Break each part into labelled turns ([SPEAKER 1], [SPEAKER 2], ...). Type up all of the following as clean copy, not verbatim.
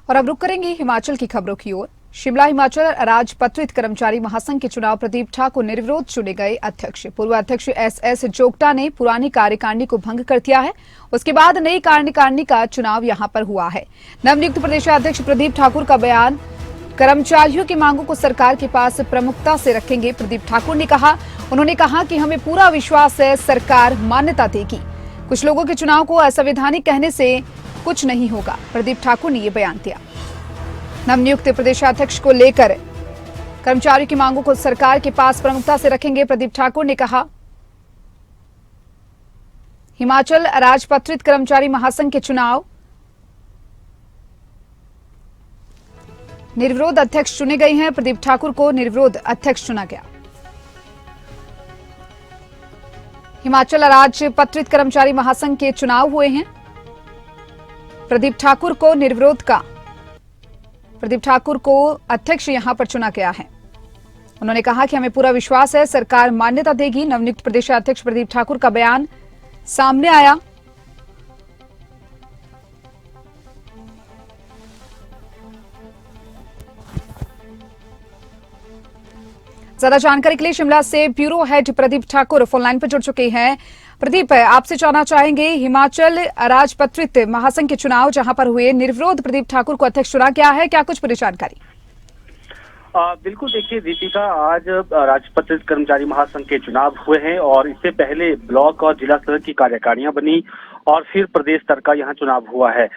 [SPEAKER 1] और अब रुक करेंगे हिमाचल की खबरों की ओर। शिमला हिमाचल राजपत्रित कर्मचारी महासंघ के चुनाव प्रदीप ठाकुर निर्विरोध चुने गए अध्यक्ष। पूर्व अध्यक्ष एस जोगटा ने पुरानी कार्यकारिणी को भंग कर दिया है। उसके बाद नई कार्यकारिणी का चुनाव यहां पर हुआ है। नवनियुक्त प्रदेशाध्यक्ष प्रदीप ठाकुर का बयान, कर्मचारियों की मांगों को सरकार के पास प्रमुखता से रखेंगे। प्रदीप ठाकुर ने कहा, उन्होंने कहा कि हमें पूरा विश्वास है सरकार मान्यता देगी। कुछ लोगों के चुनाव को असंवैधानिक कहने से कुछ नहीं होगा। प्रदीप ठाकुर ने यह बयान दिया। नवनियुक्त प्रदेशाध्यक्ष को लेकर कर्मचारियों की मांगों को सरकार के पास प्रमुखता से रखेंगे। प्रदीप ठाकुर ने कहा, हिमाचल राजपत्रित कर्मचारी महासंघ के चुनाव निर्विरोध अध्यक्ष चुने गए हैं। प्रदीप ठाकुर को निर्विरोध अध्यक्ष चुना गया। हिमाचल राजपत्रित कर्मचारी महासंघ के चुनाव हुए हैं। प्रदीप ठाकुर को अध्यक्ष यहां पर चुना गया है। उन्होंने कहा कि हमें पूरा विश्वास है सरकार मान्यता देगी। नवनियुक्त प्रदेशाध्यक्ष प्रदीप ठाकुर का बयान सामने आया। ज्यादा जानकारी के लिए शिमला से bureau head Pradeep Thakur phone line पर जुड़ चुके हैं। प्रदीप, आपसे जानना चाहेंगे, हिमाचल राजपत्रित महासंघ के चुनाव जहां पर हुए, निर्विरोध प्रदीप ठाकुर को अध्यक्ष चुना गया है, क्या कुछ पूरी जानकारी?
[SPEAKER 2] बिल्कुल, देखिए दीपिका, आज राजपत्रित कर्मचारी महासंघ के चुनाव हुए हैं और इससे पहले ब्लॉक और जिला स्तर की कार्यकारिणियां बनी और फिर प्रदेश स्तर का यहाँ चुनाव हुआ है।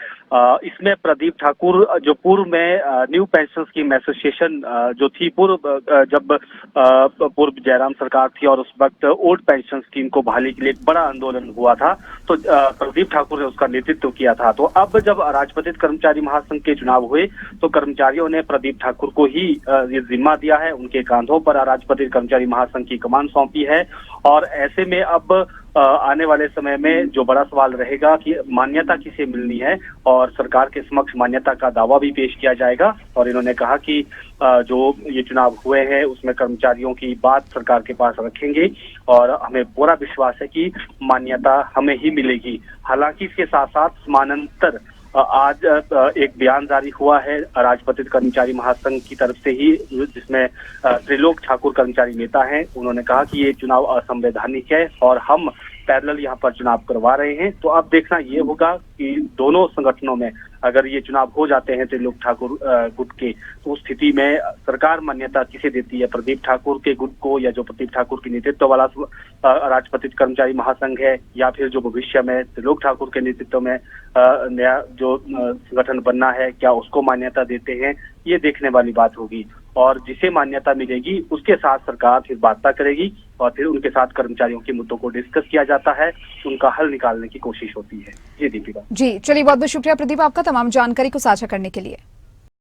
[SPEAKER 2] इसमें प्रदीप ठाकुर जो पूर्व में न्यू पेंशन स्कीम एसोसिएशन जो थी जब पूर्व जयराम सरकार थी और उस वक्त ओल्ड पेंशन स्कीम को बहाली के लिए एक बड़ा आंदोलन हुआ था, तो प्रदीप ठाकुर ने उसका नेतृत्व किया था। तो अब जब राजपत्रित कर्मचारी महासंघ के चुनाव हुए तो कर्मचारियों ने प्रदीप ठाकुर को ही ये जिम्मा दिया है, उनके कांधों पर राजपत्रित कर्मचारी महासंघ की कमान सौंपी है। और ऐसे में अब आने वाले समय में जो बड़ा सवाल रहेगा कि मान्यता किसे मिलनी है और सरकार के समक्ष मान्यता का दावा भी पेश किया जाएगा। और इन्होंने कहा कि जो ये चुनाव हुए हैं उसमें कर्मचारियों की बात सरकार के पास रखेंगे और हमें पूरा विश्वास है कि मान्यता हमें ही मिलेगी। हालांकि इसके साथ साथ समानांतर आज एक बयान जारी हुआ है राजपत्रित कर्मचारी महासंघ की तरफ से ही, जिसमें त्रिलोक ठाकुर कर्मचारी नेता हैं। उन्होंने कहा कि ये चुनाव असंवैधानिक है और हम पैरेलल यहाँ पर चुनाव करवा रहे हैं। तो अब देखना ये होगा कि दोनों संगठनों में अगर ये चुनाव हो जाते हैं त्रिलोक ठाकुर गुट के, तो उस स्थिति में सरकार मान्यता किसे देती है, प्रदीप ठाकुर के गुट को या जो प्रदीप ठाकुर के नेतृत्व वाला राजपत्रित कर्मचारी महासंघ है, या फिर जो भविष्य में त्रिलोक ठाकुर के नेतृत्व में नया जो संगठन बनना है, क्या उसको मान्यता देते हैं, ये देखने वाली बात होगी। और जिसे मान्यता मिलेगी उसके साथ सरकार फिर वार्ता करेगी और फिर उनके साथ कर्मचारियों के मुद्दों को डिस्कस किया जाता है, उनका हल निकालने की कोशिश होती है। जी दीपिका।
[SPEAKER 1] जी चलिए, बहुत बहुत शुक्रिया प्रदीप आपका तमाम जानकारी को साझा करने के लिए।